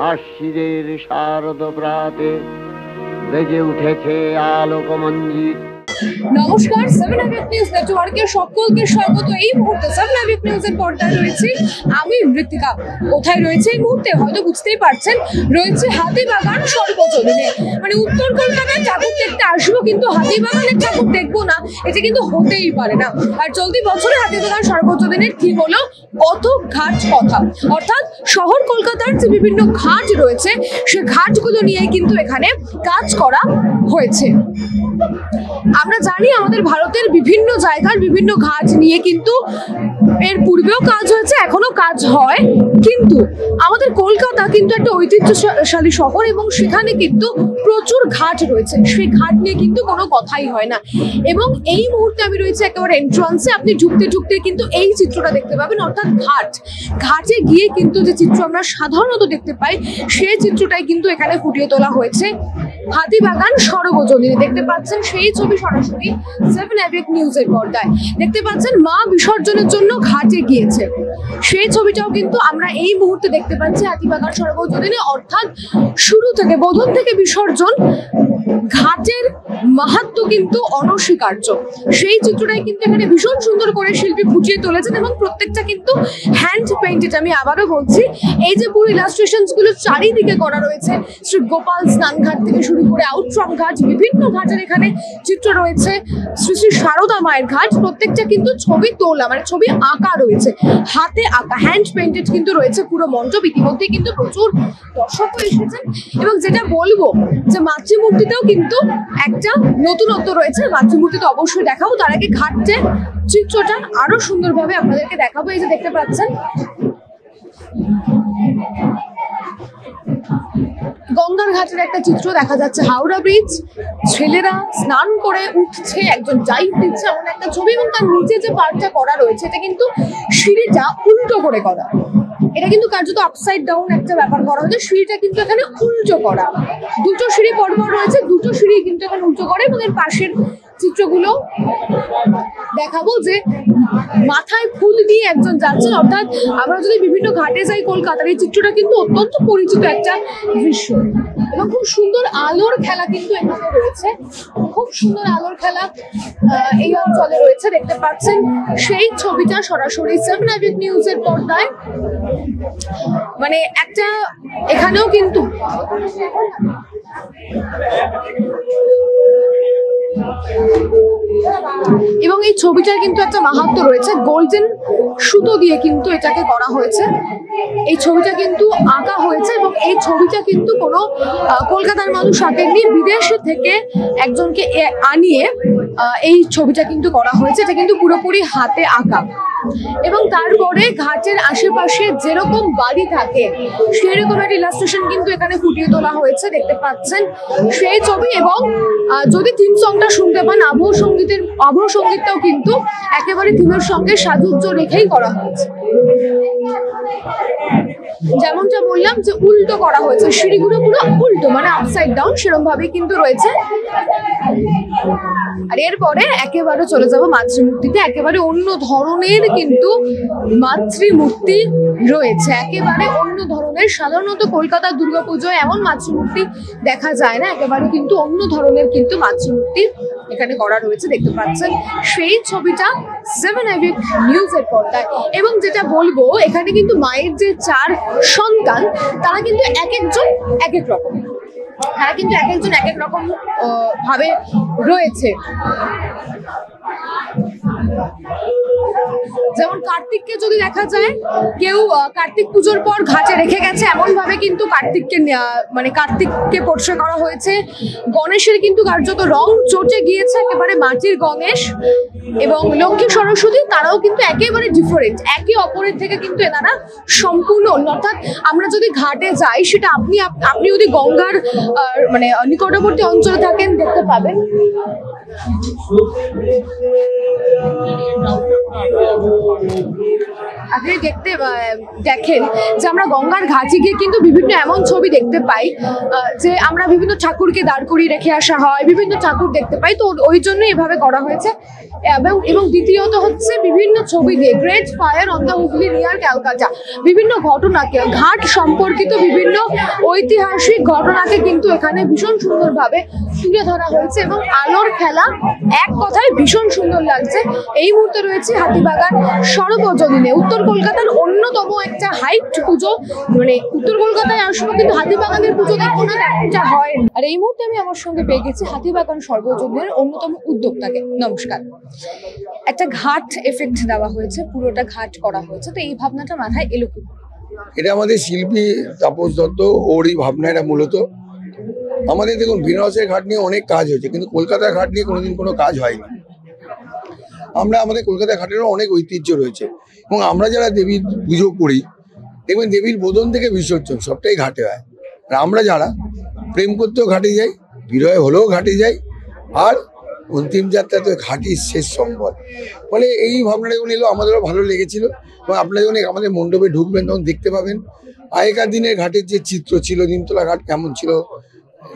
আশ্বিনের শারদ প্রাতে বেজে উঠেছে আলোকমঞ্জিত। নমস্কার, 7 আইভিএফ নিউজ নেটওয়ার্কের সকলকে স্বাগত। এই মুহূর্তে 7 আইভিএফ নিউজের পর্দায় রয়েছে আমি ঋতিকা। কোথায় রয়েছে এই মুহূর্তে হয়তো বুঝতেই পারছেন, রয়েছে হাতিবাগান সর্বজনীনে। মানে উত্তর কলকাতায় ঠাকুর দেখতে আসবো কিন্তু হাতিবাগানের ঠাকুর দেখবো না, এটা কিন্তু হতেই পারে না। আর চলতি বছরে হাতিবাগান সর্বজনীনের থিম হলো পথ ঘাট কথা, অর্থাৎ শহর কলকাতার যে বিভিন্ন ঘাট রয়েছে সে ঘাটগুলো নিয়ে কিন্তু এখানে কাজ করা হয়েছে। আমরা জানি আমাদের ভারতের বিভিন্ন জায়গার বিভিন্ন ঘাট নিয়ে কিন্তু এর পূর্বেও কাজ হয়েছে, এখনো কাজ হয়, কিন্তু আমাদের কলকাতা কিন্তু একটা ঐতিহ্যশালী শহর এবং সেখানে কিন্তু প্রচুর ঘাট রয়েছে, সেই ঘাট নিয়ে কিন্তু কোনো কথাই হয় না। এবং এই মুহূর্তে আমি রয়েছে একেবারে এন্ট্রান্সে, আপনি ঢুকতে ঢুকতে কিন্তু এই চিত্রটা দেখতে পাবেন, অর্থাৎ ঘাটে গিয়ে কিন্তু যে চিত্র আমরা সাধারণত দেখতে পাই সেই চিত্রটাই কিন্তু এখানে ফুটিয়ে তোলা হয়েছে হাতিবাগান সর্বজনীনে। দেখতে পাচ্ছেন সেই ছবি সরাসরি 7 আইভিএফ নিউজের পর্দায়। দেখতে পাচ্ছেন মা বিসর্জনের জন্য ঘাটে গিয়েছে, সেই ছবিটাও কিন্তু আমরা এই মুহূর্তে দেখতে পাচ্ছি হাতিবাগান সর্বজনীনে। অর্থাৎ শুরু থেকে বোধন থেকে বিসর্জন, ঘাটের মাহাত্ম্য কিন্তু অনস্বীকার্য। সেই চিত্রটাই কিন্তু এখানে ভীষণ সুন্দর করে শিল্পী ফুটিয়ে তুলেছেন এবং প্রত্যেকটা কিন্তু হ্যান্ড পেইন্টেড। আমি আবারও বলছি, এই যে পুরো ইলাস্ট্রেশনস গুলো চারিদিকে করা রয়েছে, শ্রী গোপাল স্নানঘাট থেকে শুরু করে আউটফ্রম ঘাট, বিভিন্ন ঘাটের এখানে চিত্র রয়েছে, শ্রী শ্রী সারদা মায়ের ঘাট, প্রত্যেকটা কিন্তু ছবি তোলা, মানে ছবি আঁকা রয়েছে, হাতে আঁকা, হ্যান্ড পেইন্টেড কিন্তু রয়েছে পুরো মণ্ডপ। ইতিমধ্যে কিন্তু প্রচুর দর্শকও এসেছেন এবং যেটা বলবো যে মাতৃমূর্তিতেও কিন্তু একটা নতুনত্ব রয়েছে। মাতৃমূর্তি তো অবশ্যই দেখাবো, তার আগে ঘাটের চিত্রটা আরো সুন্দরভাবে আপনাদেরকে দেখাবো। এই যে দেখতে পাচ্ছেন গঙ্গার ঘাটের একটা চিত্র দেখা যাচ্ছে, হাওড়া ব্রিজ, ছেলেরা স্নান করে উঠছে, একজন জাইভ দিচ্ছে এমন একটা ছবি, এবং তার নিচে যে পার্টটা করা রয়েছে এটা কিন্তু সিঁড়িটা উল্টো করে করা। এটা কিন্তু কার্যত আপসাইড ডাউন একটা ব্যাপার করা হয়েছে, সিঁড়িটা কিন্তু এখানে উল্টো করা, দুটো সিঁড়ি পরপর রয়েছে, দুটো সিঁড়ি কিন্তু এখানে উল্টো করে। এবং এর পাশের চিত্রগুলো দেখাবো যে মাথায় ফুল দিয়ে একজন যাচ্ছেন, অর্থাৎ আমরা যদি বিভিন্ন ঘাটে যাই কলকাতার, এই চিত্রটা কিন্তু অত্যন্ত পরিচিত একটা দৃশ্য। এবং খুব সুন্দর আলোর খেলা কিন্তু এখানে রয়েছে, খুব সুন্দর আলোর খেলা এই অঞ্চলে রয়েছে। দেখতে পাচ্ছেন সেই ছবিটা সরাসরি 7 আইভিএফ নিউজের পর্দায়। মানে একটা এখানেও কিন্তু এবং এই ছবিটার কিন্তু একটা মাহাত্ম্য রয়েছে, গোল্ডেন সুতো দিয়ে কিন্তু এটাকে করা হয়েছে। এই ছবিটা কিন্তু আঁকা হয়েছে এবং এই ছবিটা কিন্তু কোনো কলকাতার মানুষ আঁকেননি, বিদেশে থেকে একজনকে আনিয়ে এই ছবিটা কিন্তু করা হয়েছে। এটা কিন্তু পুরোপুরি হাতে আঁকা এবং তারপরে ঘাটের আশেপাশে যেরকম বাড়ি থাকে সেরকম একটা ইলাস্ট্রেশন কিন্তু এখানে ফুটিয়ে তোলা হয়েছে। দেখতে পাচ্ছেন সেই ছবি। এবং যদি থিম সংটা শুনতে পান, আবহ সঙ্গীতটাও কিন্তু একেবারে থিমের সঙ্গে সাযুজ্য রেখেই করা হয়েছে। যেমনটা বললাম যে উল্টো করা হয়েছে, সিঁড়িগুলো পুরো উল্টো, মানে আপসাইড ডাউন, সেরকম ভাবে কিন্তু রয়েছে। আর এরপরে একেবারে চলে যাবো মাতৃমূর্তিতে। একেবারে অন্য ধরনের কিন্তু মাতৃমূর্তি রয়েছে, একেবারে অন্য ধরনের। সাধারণত কলকাতার দুর্গাপুজোয় এমন মাতৃমূর্তি দেখা যায় না, একেবারে কিন্তু অন্য ধরনের কিন্তু মাতৃমূর্তি এখানে করা রয়েছে। দেখতে পাচ্ছেন সেই ছবিটা 7 আইভিএফ নিউজের পর্দায়। এবং যেটা বলবো, এখানে কিন্তু মায়ের যে 4 সন্তান তারা কিন্তু এক একজন এক এক রকম, তারা কিন্তু এক একজন এক এক রকম ভাবে রয়েছে। যেমন কার্তিককে যদি দেখা যায়, কেউ কার্তিক পুজোর পর ঘাটে রেখে গেছে, এমন ভাবে কিন্তু কার্তিককে পোর্ট্রে করা হয়েছে। গণেশের কিন্তু কার্যত রং চটে গিয়েছে, একেবারে মাটির গণেশ। এবং লক্ষ্মী সরস্বতী তারাও কিন্তু একেবারে ডিফারেন্ট, একে অপরের থেকে কিন্তু এনারা সম্পূর্ণ অন্য। অর্থাৎ আমরা যদি ঘাটে যাই, সেটা আপনি যদি গঙ্গার মানে নিকটবর্তী অঞ্চলে থাকেন দেখতে পাবেন। আপনি দেখেন যে আমরা গঙ্গার ঘাটে গিয়ে কিন্তু বিভিন্ন এমন ছবি দেখতে পাই যে আমরা বিভিন্ন ঠাকুরকে দাঁড় করিয়ে রেখে আসা হয়, বিভিন্ন ঠাকুর দেখতে পাই। তো ওই জন্য এভাবে করা হয়েছে। এবং দ্বিতীয়ত হচ্ছে বিভিন্ন ছবি দিয়ে great fire on the Hooghly near Calcutta বিভিন্ন ঘটনাকে ঘাট সম্পর্কিত বিভিন্ন ঐতিহাসিক ঘটনাকে কিন্তু এখানে ভীষণ সুন্দরভাবে তুলে ধরা হয়েছে এবং আলোর খেলা এক কথায় ভীষণ সুন্দর লাগছে। এই মুহূর্তে রয়েছে হাতিবাগান সর্বজনীনে, উত্তর কলকাতার অন্যতম একটা হাইট পুজো। মানে উত্তর কলকাতায় আসবো কিন্তু হাতিবাগানের পুজো দেখবো না, তেমনটা হয়। আর এই মুহূর্তে আমি আমার সঙ্গে পেয়ে গেছি হাতিবাগান সর্বজনীনের অন্যতম উদ্যোক্তাকে। নমস্কার। একটা ঘাট এফেক্ট দেওয়া হয়েছে, পুরোটা ঘাট করা হয়েছে, তো এই ভাবনাটা মাথায় এলো কি? এটা আমাদের শিল্পী তাপস দত্ত, ওর এই ভাবনা। এটা মূলত আমাদের দেখুন বেনারসের ঘাট নিয়ে অনেক কাজ হয়েছে, কিন্তু কলকাতার ঘাট নিয়ে কোনোদিন কোনো কাজ হয়নি। আমাদের কলকাতার ঘাটেরও অনেক ঐতিহ্য রয়েছে এবং আমরা যারা দেবীর পুজো করি দেখবেন দেবীর বোধন থেকে বিসর্জন সবটাই ঘাটে হয়। আর আমরা যারা প্রেম করতেও ঘাটে যাই, বিরহ হলেও ঘাটে যাই, আর অন্তিম যাত্রাতে ঘাটই শেষ সম্বল। ফলে এই ভাবনাটা যখন এলো আমাদেরও ভালো লেগেছিল এবং আপনারা যখন আমাদের মণ্ডপে ঢুকবেন তখন দেখতে পাবেন আগেকার দিনের ঘাটের যে চিত্র ছিল, নিমতলা ঘাট কেমন ছিল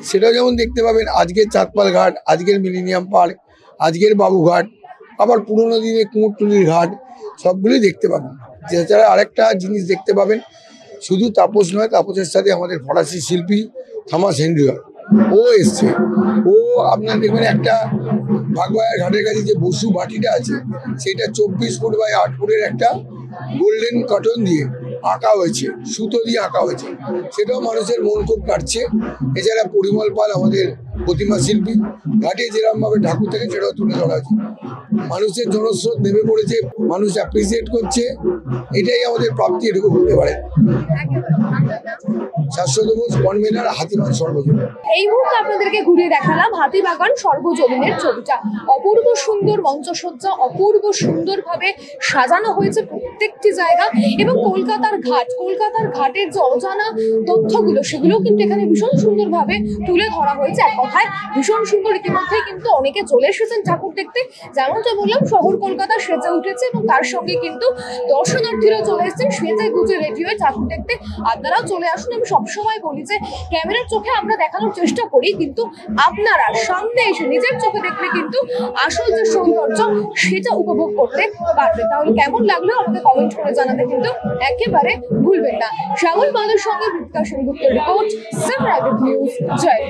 সেটাও যেমন দেখতে পাবেন। আজকের চাঁদপাল ঘাট, আজকের মিলেনিয়াম পার্ক, আজকের বাবুঘাট, আবার পুরোনো দিনের কুমোরটুলির ঘাট, সবগুলোই দেখতে পাবেন। এছাড়া আরেকটা জিনিস দেখতে পাবেন, শুধু তাপস নয়, তাপসের সাথে আমাদের ফরাসি শিল্পী থমাস হেনরিয়ার ও এসছে। ও আপনার দেখবেন একটা ভাগবাজার ঘাটের কাছে যে বসু বাটিটা আছে সেটা 24 ফুট বাই 8 ফুটের একটা গোল্ডেন কটন দিয়ে আঁকা হয়েছে, সুতো দিয়ে আঁকা হয়েছে, সেটাও মানুষের মন খুব কাটছে। এছাড়া পরিমল পাল আমাদের প্রতিমা শিল্পী, ঘাটে যেরকমভাবে ঠাকুর থাকে সেটাও তুলে ধরা হয়েছে। মানুষের জনস্রোত নেমে পড়েছে, মানুষ অ্যাপ্রিসিয়েট করছে, এটাই আমাদের প্রাপ্তি, এটুকু বলতে পারে। শাশ্বত বোস কনভেনার হাতিবাগান সর্বজনীন। এই মুহূর্তে আপনাদেরকে ঘুরিয়ে দেখালাম হাতিবাগান সর্বজনীনের ছবিটা। অপূর্ব সুন্দর মঞ্চসজ্জা, অপূর্ব সুন্দরভাবে সাজানো হয়েছে প্রত্যেকটি জায়গা এবং কলকাতার ঘাটের যে অজানা তথ্যগুলো সেগুলো কিন্তু এখানে ভীষণ সুন্দরভাবে তুলে ধরা হয়েছে। এক কথায় ভীষণ সুন্দর। ইতিমধ্যেই কিন্তু অনেকে চলে এসেছেন ঠাকুর দেখতে, যেমনটা বললাম শহর কলকাতা সেজে উঠেছে এবং তার সঙ্গে কিন্তু দর্শনার্থীরা চলে এসেছেন সেজে গুজে রেডি হয়ে ঠাকুর দেখতে। আপনারাও চলে আসুন। আমি সবসময় বলি যে ক্যামেরার চোখে আমরা দেখানোর চেষ্টা করি, কিন্তু আপনারা সামনে এসে নিজের চোখে দেখলে কিন্তু আসল যে সৌন্দর্য সেটা উপভোগ করতে পারবেন। তাহলে কেমন লাগলো আমাকে কমেন্ট করে জানাতে কিন্তু একেবারে ভুলবেন না। শ্যামল পালের সঙ্গে বিকাশ সেনগুপ্তের রিপোর্ট, 7 নিউজ, জয়।